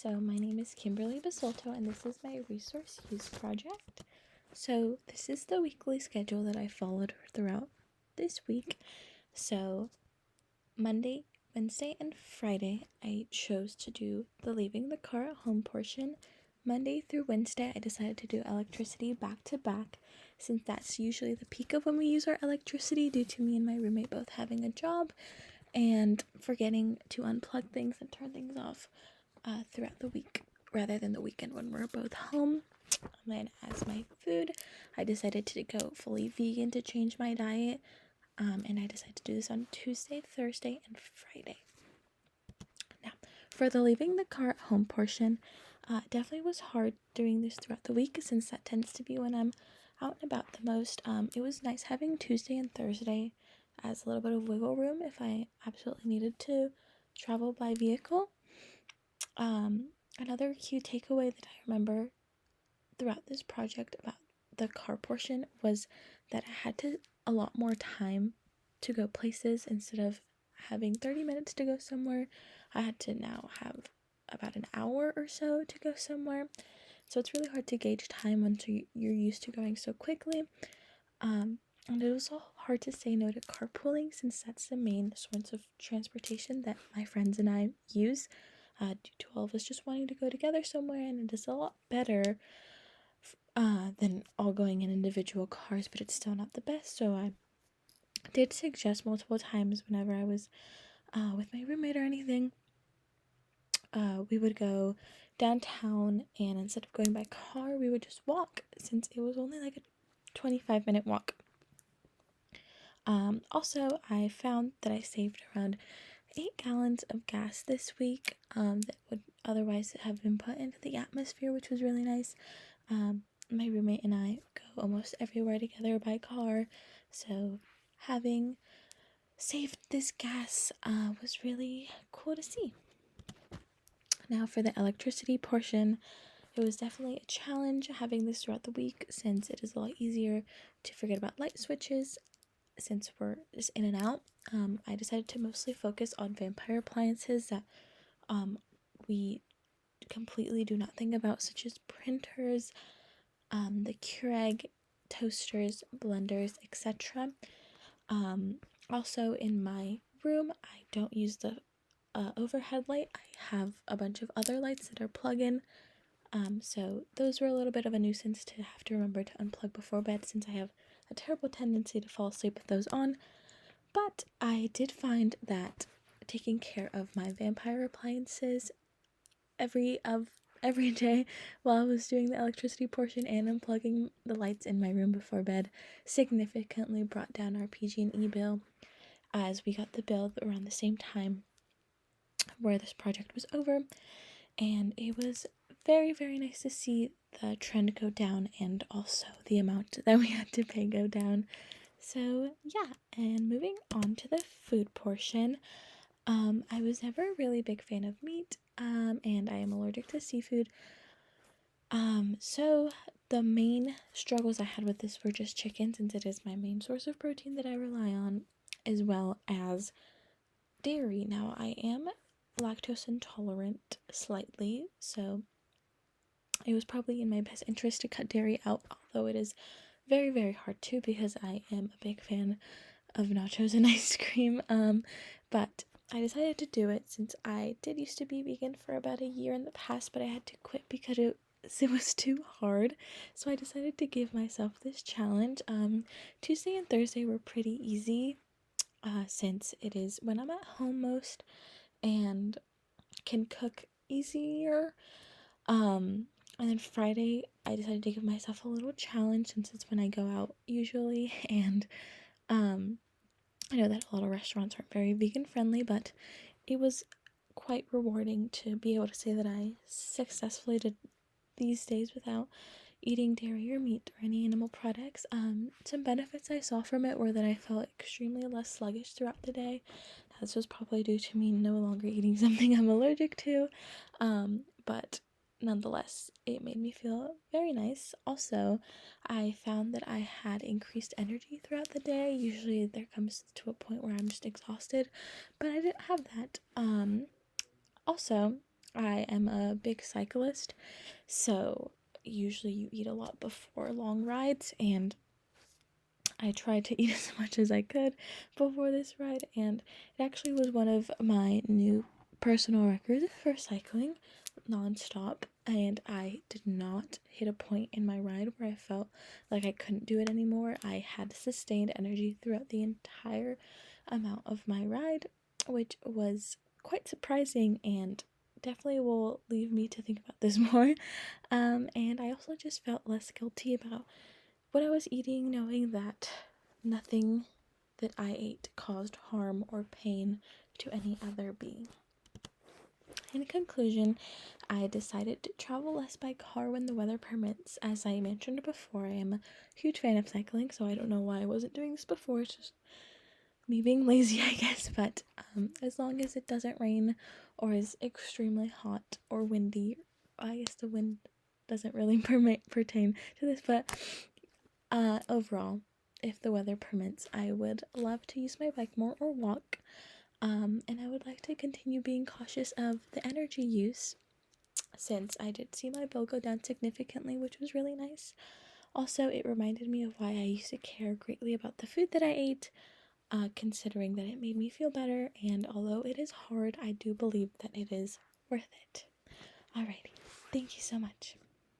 So my name is Kimberly Basolto, and this is my resource use project. So this is the weekly schedule that I followed throughout this week. So Monday, Wednesday, and Friday, I chose to do the leaving the car at home portion. Monday through Wednesday, I decided to do electricity back to back, since that's usually the peak of when we use our electricity due to me and my roommate both having a job and forgetting to unplug things and turn things off throughout the week rather than the weekend when we're both home. And then as my food, I decided to go fully vegan to change my diet, and I decided to do this on Tuesday, Thursday, and Friday. Now, for the leaving the car at home portion, definitely was hard doing this throughout the week since that tends to be when I'm out and about the most. It was nice having Tuesday and Thursday as a little bit of wiggle room if I absolutely needed to travel by vehicle. Another key takeaway that I remember throughout this project about the car portion was that I had to allot more time to go places. Instead of having 30 minutes to go somewhere, I had to now have about an hour or so to go somewhere. So it's really hard to gauge time once you're used to going so quickly. And it was also hard to say no to carpooling since that's the main source of transportation that my friends and I use. Due to all of us just wanting to go together somewhere, and it is a lot better than all going in individual cars, but it's still not the best. So I did suggest multiple times whenever I was with my roommate or anything, we would go downtown, and instead of going by car, we would just walk since it was only like a 25-minute walk. Also, I found that I saved around 8 gallons of gas this week that would otherwise have been put into the atmosphere, which was really nice. My roommate and I go almost everywhere together by car, so having saved this gas was really cool to see. Now for the electricity portion, it was definitely a challenge having this throughout the week since it is a lot easier to forget about light switches since we're just in and out. I decided to mostly focus on vampire appliances that we completely do not think about, such as printers, the Keurig, toasters, blenders, etc. Also in my room, I don't use the overhead light. I have a bunch of other lights that are plug-in. So those were a little bit of a nuisance to have to remember to unplug before bed since I have a terrible tendency to fall asleep with those on. But I did find that taking care of my vampire appliances every day while I was doing the electricity portion and unplugging the lights in my room before bed significantly brought down our PG&E bill, as we got the bill around the same time where this project was over, and it was very, very nice to see the trend go down and also the amount that we had to pay go down. So yeah, and moving on to the food portion, I was never a really big fan of meat, and I am allergic to seafood. So the main struggles I had with this were just chicken, since it is my main source of protein that I rely on, as well as dairy. Now, I am lactose intolerant slightly, so it was probably in my best interest to cut dairy out, although it is very, very hard to because I am a big fan of nachos and ice cream. But I decided to do it since I did used to be vegan for about a year in the past, but I had to quit because it was too hard. So I decided to give myself this challenge. Tuesday and Thursday were pretty easy, since it is when I'm at home most and can cook easier. And then Friday, I decided to give myself a little challenge since it's when I go out usually, and I know that a lot of restaurants aren't very vegan friendly, but it was quite rewarding to be able to say that I successfully did these days without eating dairy or meat or any animal products. Some benefits I saw from it were that I felt extremely less sluggish throughout the day. This was probably due to me no longer eating something I'm allergic to, but nonetheless, it made me feel very nice. Also, I found that I had increased energy throughout the day. Usually there comes to a point where I'm just exhausted, but I didn't have that. Also, I am a big cyclist, so usually you eat a lot before long rides, and I tried to eat as much as I could before this ride, and it actually was one of my new personal records for cycling non-stop, and I did not hit a point in my ride where I felt like I couldn't do it anymore. I had sustained energy throughout the entire amount of my ride, which was quite surprising and definitely will leave me to think about this more. And I also just felt less guilty about what I was eating, knowing that nothing that I ate caused harm or pain to any other being. In conclusion, I decided to travel less by car when the weather permits. As I mentioned before, I am a huge fan of cycling, so I don't know why I wasn't doing this before. It's just me being lazy, I guess. But as long as it doesn't rain or is extremely hot or windy, I guess the wind doesn't really pertain to this, but overall, if the weather permits, I would love to use my bike more or walk. And I would like to continue being cautious of the energy use, since I did see my bill go down significantly, which was really nice. Also, it reminded me of why I used to care greatly about the food that I ate, considering that it made me feel better, and although it is hard, I do believe that it is worth it. Alrighty, thank you so much.